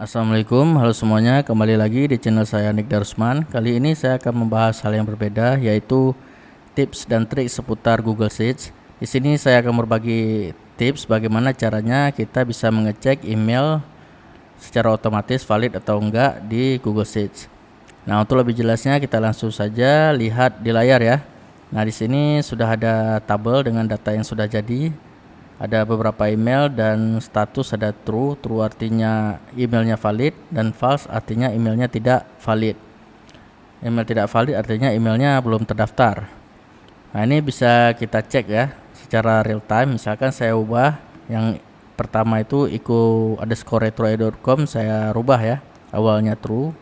Assalamualaikum, halo semuanya, kembali lagi di channel saya Nick Darusman. Kali ini saya akan membahas hal yang berbeda, yaitu tips dan trik seputar Google Sheets. Di sini saya akan berbagi tips bagaimana caranya kita bisa mengecek email secara otomatis valid atau enggak di Google Sheets. Nah, untuk lebih jelasnya kita langsung saja lihat di layar ya. Nah, di sini sudah ada tabel dengan data yang sudah jadi. Ada beberapa email dan status ada true. True artinya emailnya valid dan false artinya emailnya tidak valid. Email tidak valid artinya emailnya belum terdaftar. Nah, ini bisa kita cek ya secara real time. Misalkan saya ubah yang pertama itu iko_retro.com, saya rubah ya, awalnya true.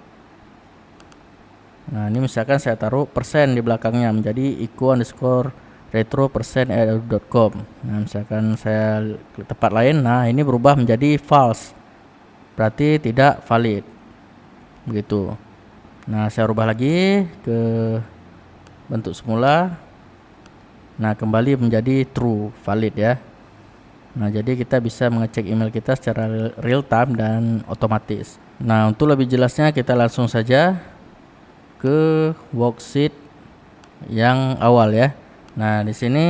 Nah, ini misalkan saya taruh persen di belakangnya menjadi iko_retro%.com. Nah, misalkan saya ke tempat lain, nah ini berubah menjadi false, berarti tidak valid begitu. Nah, saya rubah lagi ke bentuk semula. Nah, kembali menjadi true, valid ya. Nah, jadi kita bisa mengecek email kita secara real time dan otomatis. Nah, untuk lebih jelasnya kita langsung saja ke worksheet yang awal ya. Nah, di sini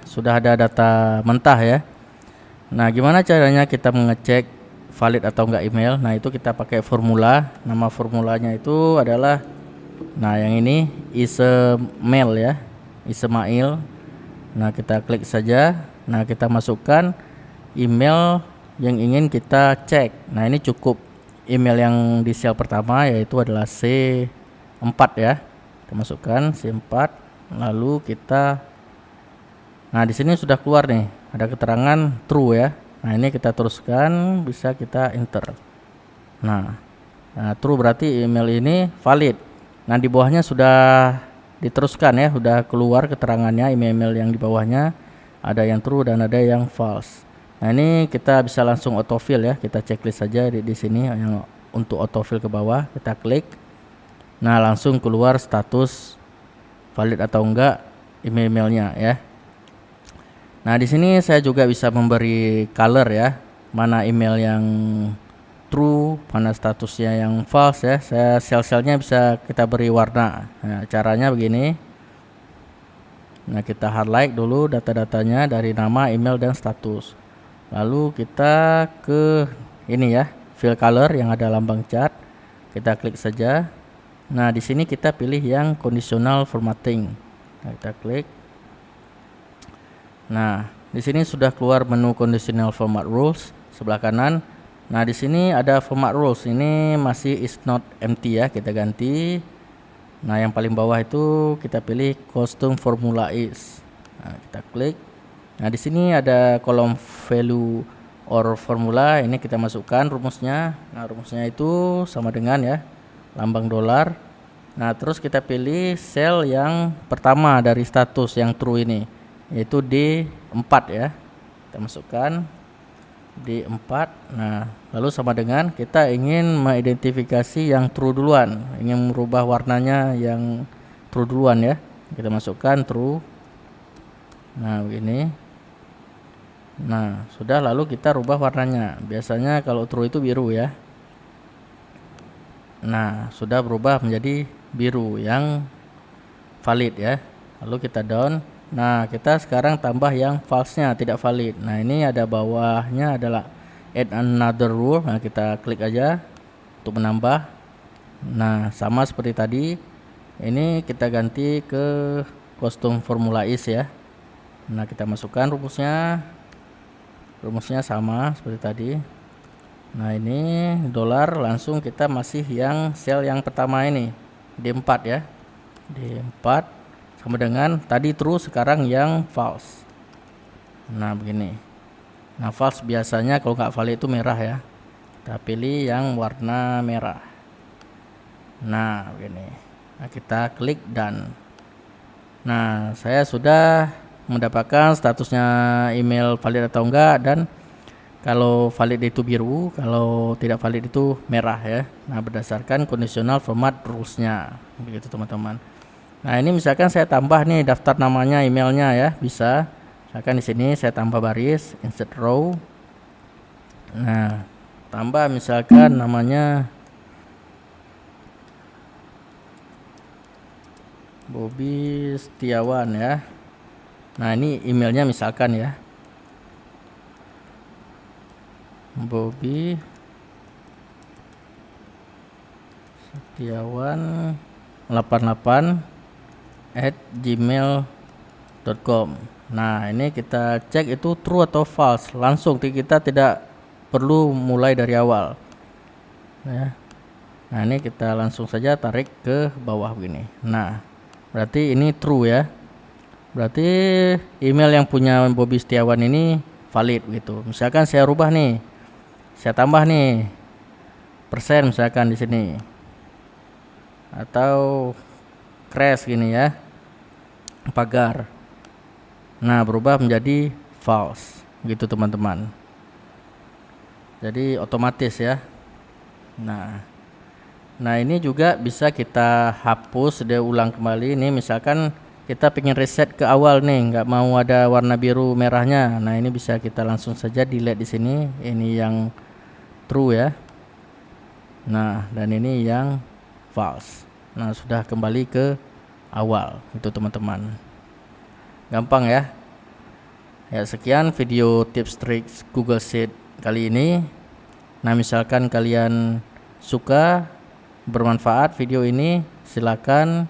sudah ada data mentah ya. Nah, gimana caranya kita mengecek valid atau enggak email? Nah, itu kita pakai formula. Nama formulanya itu adalah, nah yang ini Ismail ya, Ismail. Nah, kita klik saja. Nah, kita masukkan email yang ingin kita cek. Nah, ini cukup email yang di sel pertama, yaitu adalah C4 ya. Kita masukkan C4. Lalu kita, nah di sini sudah keluar nih, ada keterangan true ya. Nah, ini kita teruskan, bisa kita enter. Nah, true berarti email ini valid. Nah, di bawahnya sudah diteruskan ya, sudah keluar keterangannya, email-email yang di bawahnya ada yang true dan ada yang false. Nah, ini kita bisa langsung autofill ya, kita checklist saja di sini yang untuk autofill ke bawah, kita klik. Nah, langsung keluar status valid atau enggak email-emailnya ya. Nah, di sini saya juga bisa memberi color ya, mana email yang true, mana statusnya yang false ya. Saya sel-selnya bisa kita beri warna. Nah, caranya begini. Nah, kita highlight dulu data-datanya dari nama, email dan status. Lalu kita ke ini ya, fill color yang ada lambang cat. Kita klik saja. Nah, di sini kita pilih yang conditional formatting. Nah, kita klik. Nah, di sini sudah keluar menu conditional format rules sebelah kanan. Nah, di sini ada format rules. Ini masih is not empty ya, kita ganti. Nah, yang paling bawah itu kita pilih custom formula is. Nah, kita klik. Nah, di sini ada kolom value or formula. Ini kita masukkan rumusnya. Nah, rumusnya itu sama dengan ya, lambang dolar. Nah, terus kita pilih sel yang pertama dari status yang true ini, yaitu D4 ya. Kita masukkan D4. Nah, lalu sama dengan kita ingin mengidentifikasi yang true duluan, ingin merubah warnanya yang true duluan ya. Kita masukkan true. Nah, begini. Nah, sudah, lalu kita rubah warnanya. Biasanya kalau true itu biru ya. Nah, sudah berubah menjadi biru yang valid ya. Lalu kita down. Nah, kita sekarang tambah yang false-nya, tidak valid. Nah, ini ada bawahnya adalah add another rule. Nah, kita klik aja untuk menambah. Nah, sama seperti tadi. Ini kita ganti ke custom formula is ya. Nah, kita masukkan rumusnya. Rumusnya sama seperti tadi. Nah, ini dolar, langsung kita masih yang sel yang pertama ini, D4 ya. D4 sama dengan tadi true, sekarang yang false. Nah, begini. Nah, false biasanya kalau nggak valid itu merah ya. Kita pilih yang warna merah. Nah, begini. Nah, kita klik dan. Nah, saya sudah mendapatkan statusnya email valid atau enggak, dan kalau valid itu biru, kalau tidak valid itu merah ya. Nah, berdasarkan conditional format rules-nya. Begitu teman-teman. Nah, ini misalkan saya tambah nih daftar namanya, emailnya ya, bisa. Misalkan di sini saya tambah baris, insert row. Nah, tambah misalkan namanya Bobby Setiawan ya. Nah ini emailnya misalkan ya, Bobby Setiawan 88@gmail.com. Nah ini kita cek itu true atau false, langsung kita tidak perlu mulai dari awal ya. Nah ini kita langsung saja tarik ke bawah begini. Nah berarti ini true ya, berarti email yang punya Bobby Setiawan ini valid gitu. Misalkan saya rubah nih, saya tambah nih persen misalkan di sini, atau crash gini ya, pagar. Nah berubah menjadi false gitu teman-teman, jadi otomatis ya. Nah ini juga bisa kita hapus dia ulang kembali. Ini misalkan kita pengen reset ke awal nih, nggak mau ada warna biru merahnya. Nah ini bisa kita langsung saja delete di sini. Ini yang true ya. Nah dan ini yang false. Nah sudah kembali ke awal itu teman-teman. Gampang ya. Ya sekian video tips trik Google Sheet kali ini. Nah misalkan kalian suka, bermanfaat video ini, silakan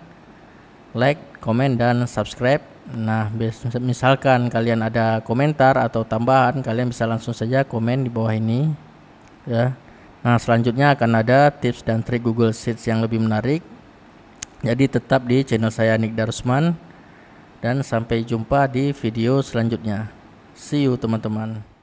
like, komen, dan subscribe. Nah misalkan kalian ada komentar atau tambahan, kalian bisa langsung saja komen di bawah ini ya. Nah selanjutnya akan ada tips dan trik Google Sheets yang lebih menarik. Jadi tetap di channel saya Nick Darusman, dan sampai jumpa di video selanjutnya. See you teman-teman.